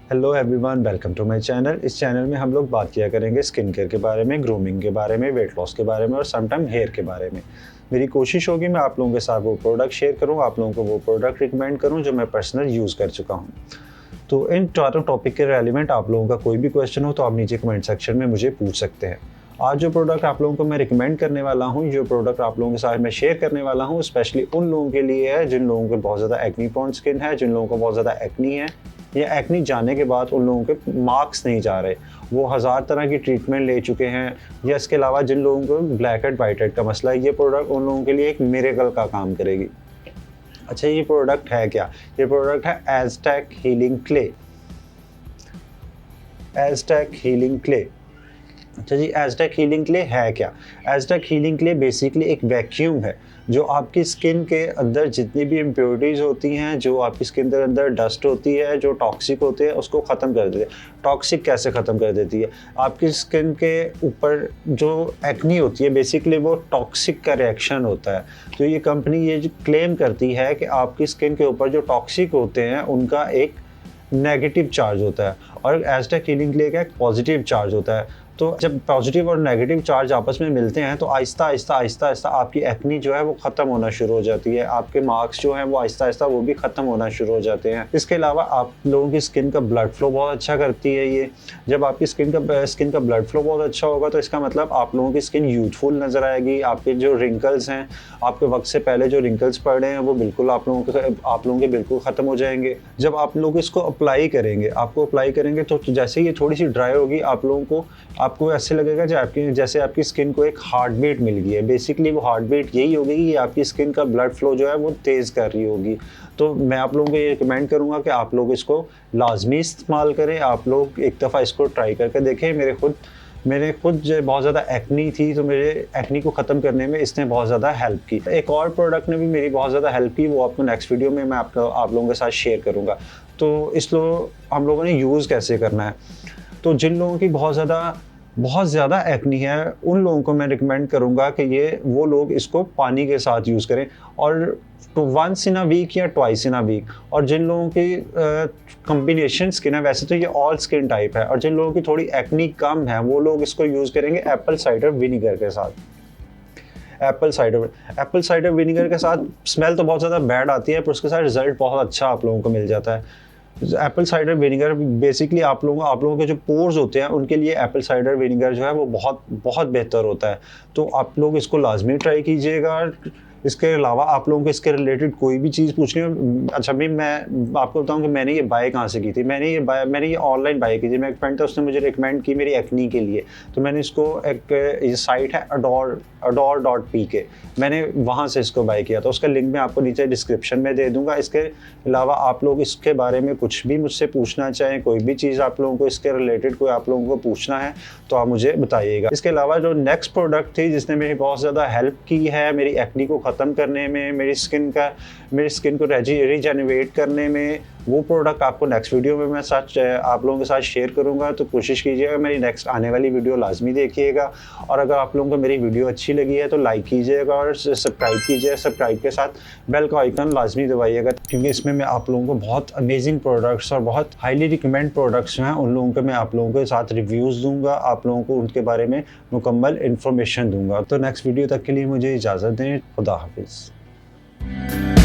Hello everyone, welcome to my channel. इस channel में हम लोग बात किया करेंगे स्किन केयर के बारे में, ग्रूमिंग के बारे में, वेट लॉस के बारे में और समटाइम हेयर के बारे में। मेरी कोशिश होगी मैं आप लोगों के साथ वो प्रोडक्ट शेयर करूँ, आप लोगों को वो प्रोडक्ट रिकमेंड करूँ जो मैं पर्सनल यूज़ कर चुका हूँ। तो इन चारों टॉपिक के रेलिवेंट आप लोगों का कोई भी क्वेश्चन हो तो आप नीचे कमेंट सेक्शन में मुझे पूछ सकते हैं। आज जो प्रोडक्ट आप लोगों को मैं रिकमेंड करने वाला हूँ, जो प्रोडक्ट आप लोगों के साथ मैं शेयर करने वाला हूँ, स्पेशली उन लोगों के लिए है जिन लोगों को बहुत ज़्यादा एक्नी प्रोन स्किन है, जिन लोगों को बहुत ज़्यादा एक्नी है या एक्नी जाने के बाद उन लोगों के मार्क्स नहीं जा रहे, वो हज़ार तरह की ट्रीटमेंट ले चुके हैं, या इसके अलावा जिन लोगों को ब्लैक हेड वाइट हेड का मसला है, ये प्रोडक्ट उन लोगों के लिए एक मिरेकल का काम करेगी। अच्छा, ये प्रोडक्ट है क्या? ये प्रोडक्ट है Aztec healing clay. Aztec healing clay. अच्छा जी, एज़टेक हीलिंग क्ले है क्या? एज़टेक हीलिंग क्ले बेसिकली एक वैक्यूम है जो आपकी स्किन के अंदर जितनी भी इम्प्योरिटीज़ होती हैं, जो आपकी स्किन के अंदर डस्ट होती है, जो टॉक्सिक होते हैं, उसको ख़त्म कर देती है। टॉक्सिक कैसे ख़त्म कर देती है? आपकी स्किन के ऊपर जो एक्नी होती है, बेसिकली वो टॉक्सिक का रिएक्शन होता है। तो ये कंपनी ये जो क्लेम करती है कि आपकी स्किन के ऊपर जो टॉक्सिक होते हैं उनका एक नेगेटिव चार्ज होता है और एज़टेक हीलिंग क्ले का एक पॉजिटिव चार्ज होता है। तो जब पॉजिटिव और नेगेटिव चार्ज आपस में मिलते हैं तो आहिस्ता आहिस्ता आपकी एक्नी जो है वो ख़त्म होना शुरू हो जाती है। आपके मार्क्स जो हैं वो आहिस्ता आहिस्ता वो भी ख़त्म होना शुरू हो जाते हैं। इसके अलावा आप लोगों की स्किन का ब्लड फ्लो बहुत अच्छा करती है ये। जब आपकी स्किन का ब्लड फ्लो बहुत अच्छा होगा तो इसका मतलब आप लोगों की स्किन यूथफुल नज़र आएगी। आपके जो रिंकल्स हैं, आपके वक्त से पहले जो रिंकल्स पड़ रहे हैं वो बिल्कुल आप लोगों के बिल्कुल ख़त्म हो जाएंगे। जब आप लोग इसको अप्लाई करेंगे तो जैसे ये थोड़ी सी ड्राई होगी, आपको ऐसे लगेगा जैसे आपकी स्किन को एक हार्ट बीट मिल गई है। बेसिकली वो हार्ट बीट यही होगी कि आपकी स्किन का ब्लड फ्लो जो है वो तेज़ कर रही होगी। तो मैं आप लोगों को ये रिकमेंड करूँगा कि आप लोग इसको लाजमी इस्तेमाल करें। आप लोग एक दफ़ा इसको ट्राई करके देखें। मेरे खुद जो बहुत ज़्यादा एक्नी थी तो मेरे एक्नी को ख़त्म करने में इसने बहुत ज़्यादा हेल्प की। एक और प्रोडक्ट ने भी मेरी बहुत ज़्यादा हेल्प की, वो आपको नेक्स्ट वीडियो में मैं आप लोगों के साथ शेयर करूँगा। तो इसको हम लोगों ने यूज़ कैसे करना है? तो जिन लोगों की बहुत ज़्यादा एक्नी है उन लोगों को मैं रिकमेंड करूँगा कि वो लोग इसको पानी के साथ यूज़ करें और तो वंस इन अ वीक या ट्वाइस इन अ वीक। और जिन लोगों की कॉम्बिनेशन स्किन है, वैसे तो ये ऑल स्किन टाइप है, और जिन लोगों की थोड़ी एक्नी कम है वो लोग इसको यूज़ करेंगे एप्पल साइडर विनीगर के साथ। एप्पल साइडर विनीगर के साथ स्मेल तो बहुत ज़्यादा बैड आती है पर उसके साथ रिजल्ट बहुत अच्छा आप लोगों को मिल जाता है। एप्पल साइडर विनीगर बेसिकली आप लोगों के जो पोर्स होते हैं उनके लिए एप्पल साइडर विनीगर जो है वो बहुत बहुत बेहतर होता है। तो आप लोग इसको लाजमी ट्राई कीजिएगा। इसके अलावा आप लोगों को इसके रिलेटेड कोई भी चीज़ पूछनी हो, अच्छा भी मैं आपको बताऊं कि मैंने ये बाय कहाँ से की थी। मैंने ये ऑनलाइन बाय की थी। मेरा एक फ्रेंड था, उसने मुझे रिकमेंड की मेरी एक्नी के लिए। तो मैंने इसको ये साइट है adore.pk, मैंने वहाँ से इसको बाय किया था। उसका लिंक मैं आपको नीचे डिस्क्रिप्शन में दे दूँगा। इसके अलावा आप लोग इसके बारे में कुछ भी मुझसे पूछना चाहें, कोई भी चीज़ आप लोगों को इसके रिलेटेड कोई आप लोगों को पूछना है तो आप मुझे बताइएगा। इसके अलावा जो नेक्स्ट प्रोडक्ट थी जिसने मेरी बहुत ज़्यादा हेल्प की है मेरी एक्नी को ख़त्म करने में, मेरी स्किन को रीजेनरेट करने में, वो प्रोडक्ट आपको नेक्स्ट वीडियो में मैं आप लोगों के साथ शेयर करूंगा। तो कोशिश कीजिएगा मेरी नेक्स्ट आने वाली वीडियो लाजमी देखिएगा। और अगर आप लोगों को मेरी वीडियो अच्छी लगी है तो लाइक कीजिएगा और सब्सक्राइब कीजिए। सब्सक्राइब के साथ बेल का आइकन लाजमी दबाइएगा, क्योंकि इसमें मैं आप लोगों को बहुत अमेजिंग प्रोडक्ट्स और बहुत हाईली रिकमेंड प्रोडक्ट्स हैं उन लोगों के मैं आप लोगों के साथ रिव्यूज़ दूंगा, आप लोगों को उनके बारे में मुकम्मल इन्फॉर्मेशन दूंगा। तो नेक्स्ट वीडियो तक के लिए मुझे इजाज़त दें। खुदा हाफिज़।